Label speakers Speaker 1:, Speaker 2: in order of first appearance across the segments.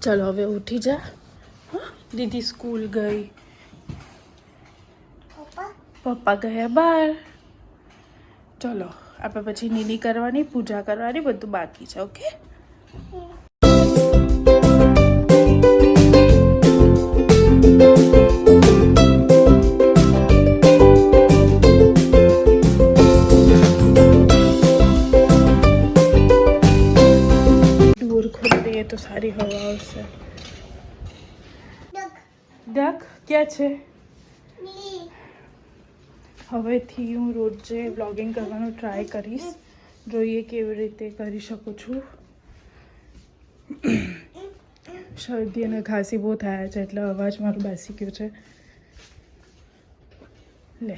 Speaker 1: चलो હવે ઉઠી જા. દીદી સ્કૂલ ગઈ, પપ્પા ગયા બહાર. ચલો આપણે પછી નીની કરવાની, પૂજા કરવાની, બધું બાકી છે. ઓકે. तो सारी हवा से डक क्या છે હવેથી હું રોજે વ્લોગિંગ કરવાનો ટ્રાય કરીશ. જોઈએ કેવી રીતે કરી શકું છું. શરદી અને ખાંસી બહુ થાય છે એટલે અવાજ મારો બેસી ગયો છે. લે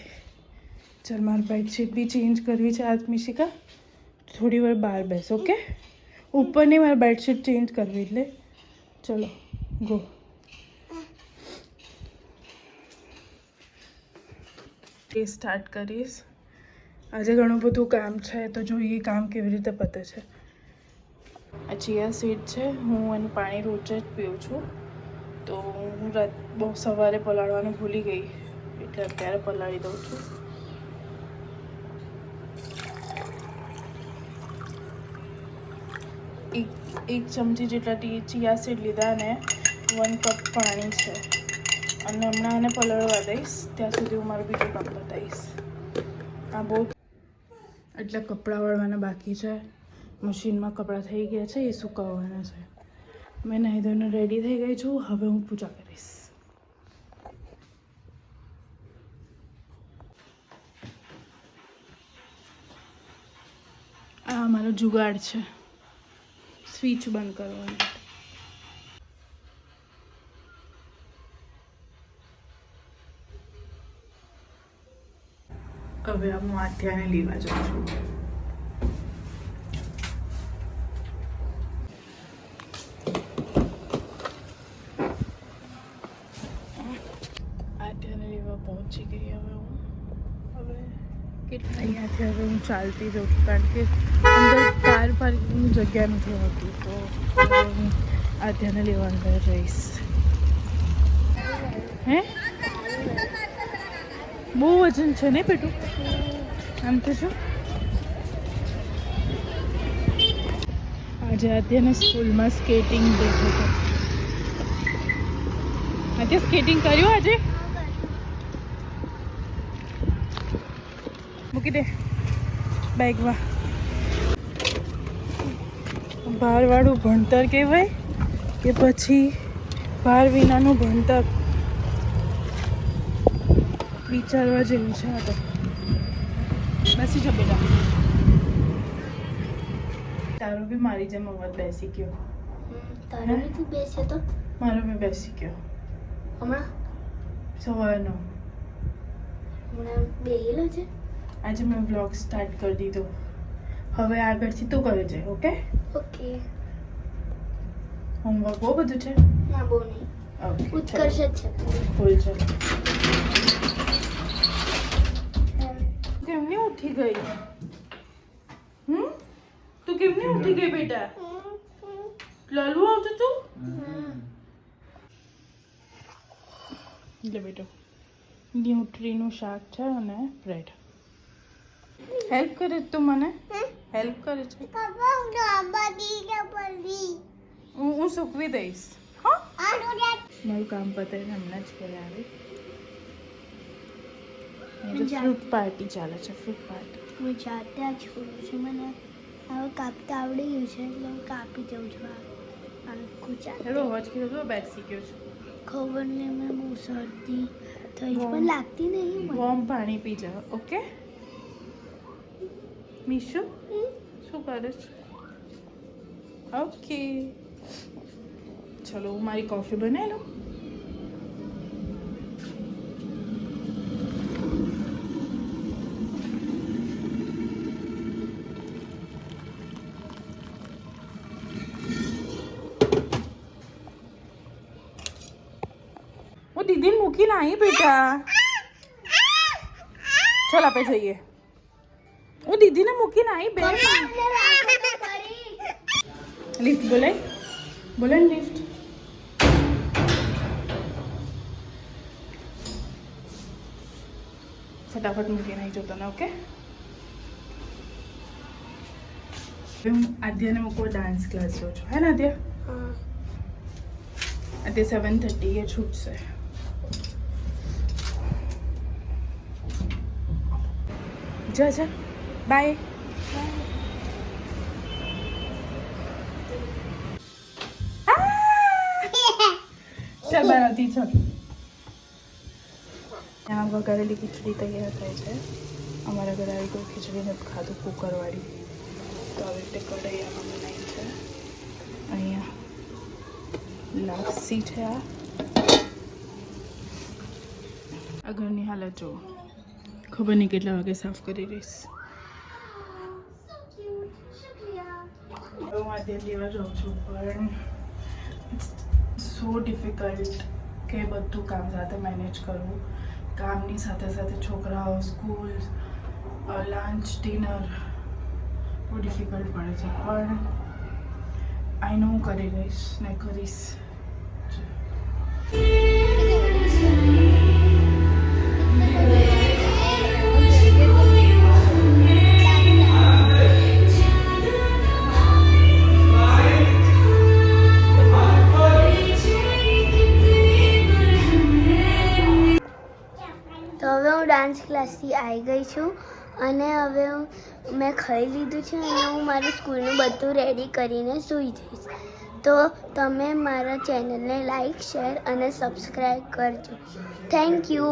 Speaker 1: ચાલ, મારી બેડશીટ બી ચેન્જ કરવી છે આજ. મિશિકા થોડી વાર બહાર બેસ. ઓકે. ઉપરની મારે બેડશીટ ચેન્જ કરવી એટલે ચલો ગો. એ સ્ટાર્ટ કરીશ. આજે ઘણું બધું કામ છે તો જોઈએ કામ કેવી રીતે પતે છે. આ ચિયા સીડ છે, હું એનું પાણી રોજ જ પીઉં છું. તો હું બહુ સવારે પલાળવાનું ભૂલી ગઈ એટલે અત્યારે પલાળી દઉં છું. એક ચમચી જેટલા ચિયા સીડ લીધા અને 1 કપ પાણી છે. અને હમણાં આને પલળવા દઈશ, ત્યાં સુધી હું મારું બીજું કામ બતાવીશ. આ બહુ એટલે કપડાં વાળવાના બાકી છે. મશીનમાં કપડાં થઈ ગયા છે, એ સુકાવવાના છે. મેં નાહી ધોઈને રેડી થઈ ગઈ છું. હવે હું પૂજા કરીશ. આ મારો જુગાડ છે સ્વિચ બંધ કરવાનું. હવે હું આથિયાને લેવા જાઉં છું. આથિયાને લેવા પહોંચી ગઈ. હવે અહીંયાથી હવે હું ચાલતી જાઉં છું કારણ કે અંદર કાર પાર્કિંગની જગ્યા નથી હોતી. તો હું આથિયાને લેવા અંદર જઈશ. હે બહુ વજન છે ને બેટું? આમ તો જો આજે આદ્યાને સ્કૂલમાં સ્કેટિંગ ડે હતો. આજે સ્કેટિંગ કર્યું? આજે મૂકી દે બેગમાં. ભારવાળું ભણતર કહેવાય કે પછી ભાર વિનાનું ભણતર? વિચારવા જેવું છે આ તો. બેસી જા બેટા. તારો બી મારી જેમ અવાજ બેસી ગયો.
Speaker 2: તારો બી તું બેસ્યો તો?
Speaker 1: મારો બી બેસી ગયો.
Speaker 2: હમણાં
Speaker 1: સવારનો
Speaker 2: હમણાં બેહેલો છે.
Speaker 1: આજે મેં બ્લોગ સ્ટાર્ટ કરી દીધો. હવે આગળથી તું કરે છે. Okay
Speaker 2: okay.
Speaker 1: હોમવર્ક બહુ બધું છે?
Speaker 2: ના બહુ નહીં.
Speaker 1: ઓકે
Speaker 2: ઉત્કર્ષ જ છે.
Speaker 1: બોલ ચાલ. કેમની ઉઠી ગઈ? તું કેમની ઉઠી ગઈ બેટા? લાલુ આવતું તું? લે બેટો, ન્યુટ્રીનું શાક છે અને બ્રેડ. હેલ્પ કરે તું મને? હેલ્પ કરે છે? હું સૂકવી દઈશ. હા મારું કામ પતાવીને હમણાં જ ઘરે આવી. ફ્રૂટ પાર્ટી ચાલે છે. ફ્રૂટ પાર્ટી
Speaker 2: હું જાતે જ કરું છું. મને હવે કાપતા આવડી ગયું છે એટલે હું કાપી જાઉં છું. આખું જાતે.
Speaker 1: અવાજ કીધો બેસી ગયો છું.
Speaker 2: ખબર નહીં, મને બહુ શરદી થઈ છે પણ લાગતી નહીં.
Speaker 1: વોર્મ પાણી પી જા. ઓકે મીશુ શું કરે છે? ઓકે ચલો હું મારી કોફી બનાવી લઉં. હું દીદીને મૂકીને આવી બેટા. ચાલ આપણે જઈએ. હું દીદીને મૂકીને આવી બે. લિફ્ટ બોલાય લિફ્ટ. ફટાફટ મૂકીને આવી જાઉં તને. ઓકે, હું આદ્યાને મૂકવો ડાન્સ ક્લાસ જાઉં છું. હે ને આદ્યા?
Speaker 2: હા.
Speaker 1: આદ્યા 7:30 એ છૂટશે. જા જા, બાય. ચાલ બનાવતી ચાલ. ત્યાં વઘારેલી ખીચડી તૈયાર થાય છે. અમારા ઘરે આવી કોઈ ખીચડી નથી ખાધું કુકરવાળી, તો આવી રીતે કઢાઈયામાં બનાવી છે. અહીંયા લાપસી છે. આ ઘરની હાલત જુઓ, ખબર નહીં કેટલા વાગે સાફ કરી રહીશ. હું આજે લેવા જાઉં છું, પણ સો ડિફિકલ્ટ કે બધું કામ સાથે મેનેજ કરવું. કામની સાથે સાથે છોકરાઓ, સ્કૂલ, લંચ, ડિનર બહુ ડિફિકલ્ટ પડે છે. પણ આઈ નો હું કરી લઈશ ને કરીશ.
Speaker 2: તો હવે હું ડાન્સ ક્લાસથી આવી ગઈ છું અને હવે મેં ખાઈ લીધું છે અને હું મારું સ્કૂલનું બધું રેડી કરીને સૂઈ જઈશ. તો તમે મારા ચેનલને લાઈક, શેર અને સબસ્ક્રાઈબ કરજો. Thank you.